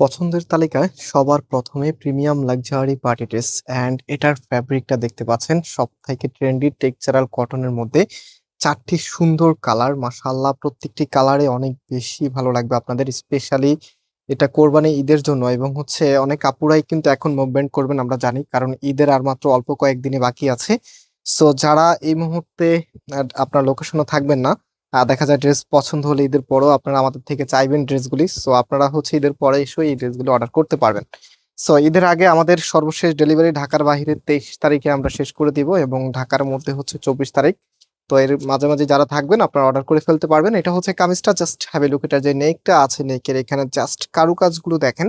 পছন্দের তালিকায় সবার প্রথমে premium luxury party dress and এটার ফ্যাব্রিকটা দেখতে পাচ্ছেন সব থেকে ট্রেন্ডি টেক্সচারাল কটনের মধ্যে চারটি সুন্দর কালার মাশাআল্লাহ প্রত্যেকটি কালারে অনেক বেশি ভালো লাগবে আপনাদের স্পেশালি এটা কোরবানি ঈদের জন্য এবং হচ্ছে অনেক আপুরাই কিন্তু এখন মুভমেন্ট করবেন আমরা জানি কারণ ঈদের আর মাত্র অল্প কয়েকদিনে বাকি আছে। সো যারা এই মুহূর্তে আপনার লোকেশনে থাকবেন না, দেখা যায় ড্রেস পছন্দ হলে ঈদের পরেও আপনারা আমাদের থেকে চাইবেন ড্রেসগুলি, সো আপনারা হচ্ছে ঈদের পরে এসে এই ড্রেসগুলো অর্ডার করতে পারবেন। সো ঈদের আগে আমাদের সর্বশেষ ডেলিভারি ঢাকার বাইরে 23 তারিখে আমরা শেষ করে দিব এবং ঢাকার মধ্যে হচ্ছে 24 তারিখ। তো এর মাঝে মাঝে যারা থাকবেন আপনারা অর্ডার করে ফেলতে পারবেন। এটা হচ্ছে কামিজটা, জাস্ট হ্যাভ এ লুক। এটা যে নেকটা আছে, নেকের এখানে জাস্ট কারুকাজগুলো দেখেন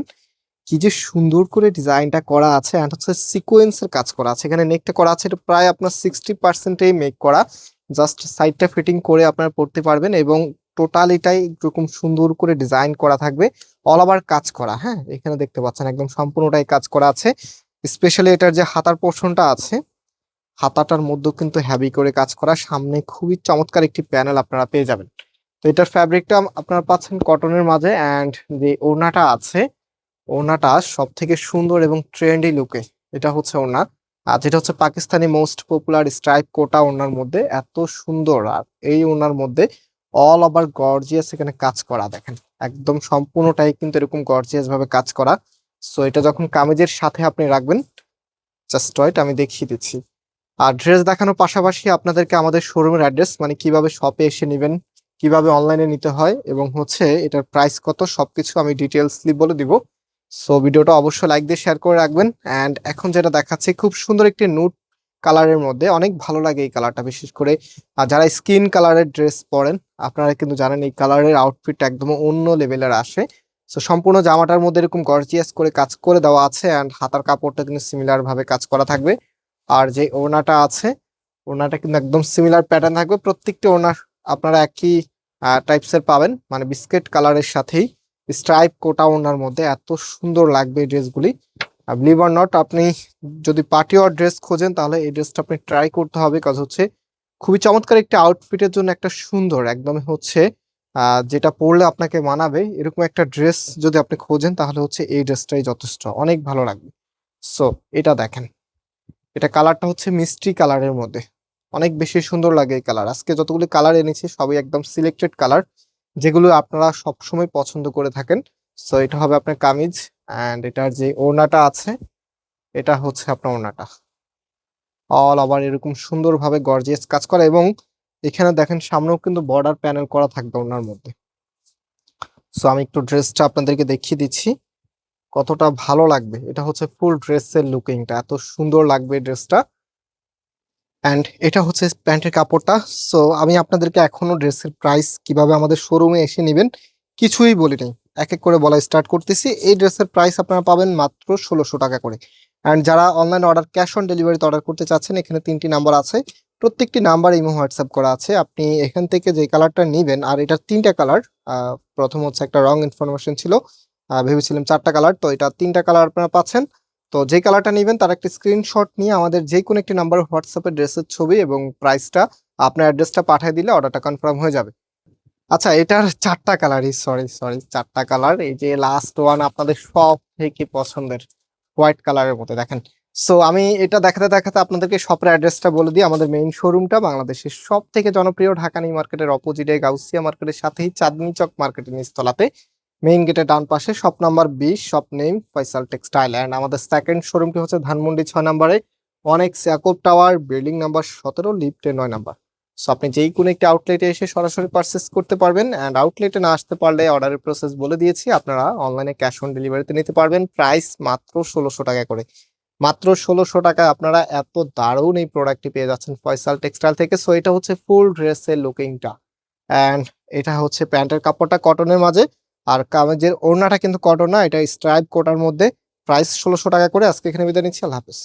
কি যে সুন্দর করে ডিজাইনটা করা আছে, এন্ড হচ্ছে সিকোয়েন্সের কাজ করা আছে। এখানে নেকটা করা আছে, এটা প্রায় আপনার 60%এই মেক করা। জাস্ট সাইডটা ফিটিং করে আপনারা পড়তে পারবেন এবং টোটালিটাই এরকম সুন্দর করে ডিজাইন করা থাকবে, অল ওভার কাজ করা। হ্যাঁ, এখানে দেখতে পাচ্ছেন একদম সম্পূর্ণটাই কাজ করা আছে। স্পেশালি এটার যে হাতার পোর্শনটা আছে, হাতাটার মধ্যেও কিন্তু হেভি করে কাজ করা, সামনে খুবই চমৎকার একটি প্যানেল আপনারা পেয়ে যাবেন। তো এটার ফ্যাব্রিকটা আপনারা পাচ্ছেন কটনের মাঝে, অ্যান্ড যে ওড়নাটা আছে, ওড়নাটা সব থেকে সুন্দর এবং ট্রেন্ডি লুকে। এটা হচ্ছে ওড়না, আর যেটা হচ্ছে পাকিস্তানি মোস্ট পপুলার স্ট্রাইপ কোটা ওড়নার মধ্যে এত সুন্দর। আর এই ওড়নার মধ্যে অল ওভার গর্জিয়াস এখানে কাজ করা দেখেন, একদম সম্পূর্ণটাই কিন্তু এরকম গর্জিয়াস ভাবে কাজ করা। সো এটা যখন কামিজের সাথে আপনি রাখবেন, জাস্ট ওয়েট আমি দেখিয়ে দিচ্ছি। আর ড্রেস দেখানোর পাশাপাশি আপনাদেরকে আমাদের শোরুমের অ্যাড্রেস, মানে কিভাবে শপে এসে নেবেন, কিভাবে অনলাইনে নিতে হয় এবং হচ্ছে এটার প্রাইস কত, সবকিছু আমি ডিটেলসলি বলে দিব। সো ভিডিওটা অবশ্যই লাইক দিয়ে শেয়ার করে রাখবেন। অ্যান্ড এখন যেটা দেখাচ্ছি খুব সুন্দর একটি নুট কালারের মধ্যে, অনেক ভালো লাগে এই কালারটা, বিশেষ করে যারা স্কিন কালারের ড্রেস পরেন আপনারা কিন্তু জানেন এই কালারের আউটফিট একদম অন্য লেভেলের আসে। সো সম্পূর্ণ জামাটার মধ্যে এরকম গর্জিয়াস করে কাজ করে দেওয়া আছে, অ্যান্ড হাতার কাপড়টা কিন্তু সিমিলার ভাবে কাজ করা থাকবে। আর যে ওড়নাটা আছে, ওড়নাটা কিন্তু একদম সিমিলার প্যাটার্ন থাকবে। প্রত্যেকটি ওড়না আপনারা একই টাইপসের পাবেন, মানে বিস্কিট কালারের সাথেই স্ট্রাইপ কোটা ওড়নার মধ্যে এত সুন্দর লাগবে এই ড্রেসগুলি। বিলিভ অর নট, আপনি যদি পার্টি ওয়ার ড্রেস খোঁজেন তাহলে এই ড্রেসটা আপনি ট্রাই করতে হবে, কাজ হচ্ছে খুবই চমৎকার একটা আউটফিটের জন্য একটা সুন্দর একদম হচ্ছে যেটা পরলে আপনাকে মানাবে এরকম একটা ড্রেস যদি আপনি খোঁজেন তাহলে হচ্ছে এই ড্রেসটাই যথেষ্ট, অনেক ভালো লাগবে। সো এটা দেখেন, এটা কালারটা হচ্ছে মিষ্টি কালারের মধ্যে, অনেক বেশি সুন্দর লাগে এই কালার। আজকে যতগুলো কালার এনেছি সবই একদম সিলেক্টেড কালার, যেগুলো আপনারা সবসময় পছন্দ করে থাকেন। সো এটা হবে আপনার কামিজ, অ্যান্ড এটার যে ওড়নাটা আছে, এটা হচ্ছে আপনার ওড়নাটা অল ওভার এরকম সুন্দরভাবে গর্জিয়াস কাজ করা, এবং এখানে দেখেন সামনেও কিন্তু বর্ডার প্যানেল করা থাকবে ওড়নার মধ্যে। সো আমি একটু ড্রেসটা আপনাদেরকে দেখিয়ে দিচ্ছি কতটা ভালো লাগবে। এটা হচ্ছে ফুল ড্রেসের লুকিংটা, এত সুন্দর লাগবে ড্রেসটা। অ্যান্ড এটা হচ্ছে প্যান্টের কাপড়টা। সো আমি আপনাদেরকে এখনো ড্রেসের প্রাইস কিভাবে আমাদের শোরুমে এসে নেবেন কিছুই বলি নাই, এক এক করে বলা স্টার্ট করতেছি। এই ড্রেসের প্রাইস আপনারা পাবেন মাত্র 1600 টাকা করে। অ্যান্ড যারা অনলাইন অর্ডার ক্যাশ অন ডেলিভারিতে অর্ডার করতে চাচ্ছেন, এখানে 3টি নাম্বার আছে, প্রত্যেকটি নাম্বার ইমো হোয়াটসঅ্যাপ করা আছে। আপনি এখান থেকে যে কালারটা নেবেন, আর এটার 3টা কালার, প্রথম হচ্ছে একটা রং ইনফরমেশন ছিল, ভেবেছিলাম 4টা কালার, তো এটা 3টা কালার আপনারা পাচ্ছেন। তো যে কালারটা নেবেন তার একটা স্ক্রিনশট নিয়ে আমাদের যে কোনো একটি নাম্বার হোয়াটসঅ্যাপে ড্রেসের ছবি এবং প্রাইসটা, আপনার অ্যাড্রেসটা পাঠিয়ে দিলে অর্ডারটা কনফার্ম হয়ে যাবে। আচ্ছা, এটার 4টা কালারই, সরি সরি 4টা কালার। এই যে লাস্ট ওয়ান আপনাদের সব থেকে পছন্দের হোয়াইট কালারের মধ্যে দেখেন। সো আমি এটা দেখাতে দেখাতে আপনাদেরকে শপের অ্যাড্রেসটা বলে দিই। আমাদের মেইন শোরুমটা বাংলাদেশের সব থেকে জনপ্রিয় ঢাকা নিউ মার্কেটের অপোজিটে গাউসিয়া মার্কেটের সাথেই চাঁদনি চক মার্কেটের নিচতলাতে, মেইন গেটের ডান পাশে, shop number 20, shop name Faisal textile. And আমাদের সেকেন্ড শোরুমটি হচ্ছে ধানমন্ডি 6 নম্বরে, অনেক ইয়াকুব টাওয়ার, বিল্ডিং নাম্বার 17, লিফটে 9 নম্বর। সো আপনি যেই কোনো একটি আউটলেটে এসে সরাসরি পারচেস করতে পারবেন। অ্যান্ড আউটলেটে না আসতে পারলে অর্ডারের প্রসেস বলে দিয়েছি, আপনারা অনলাইনে ক্যাশ অন ডেলিভারিতে নিতে পারবেন। প্রাইস মাত্র 1600 টাকা করে, মাত্র 1600 টাকায় আপনারা এত দারুণ এই প্রোডাক্টটি পেয়ে যাচ্ছেন ফয়সাল টেক্সটাইল থেকে। সো এটা হচ্ছে ফুল ড্রেসের লুকিংটা, অ্যান্ড এটা হচ্ছে প্যান্টের কাপড়টা কটনের মাঝে, আর কামিজের ওড়নাটা কিন্তু কটন না, এটা স্ট্রাইপ কোটার মধ্যে। প্রাইস 1600 টাকা করে। আজকে এখানে বিদায় নিচ্ছি, আল্লাহ হাফেজ।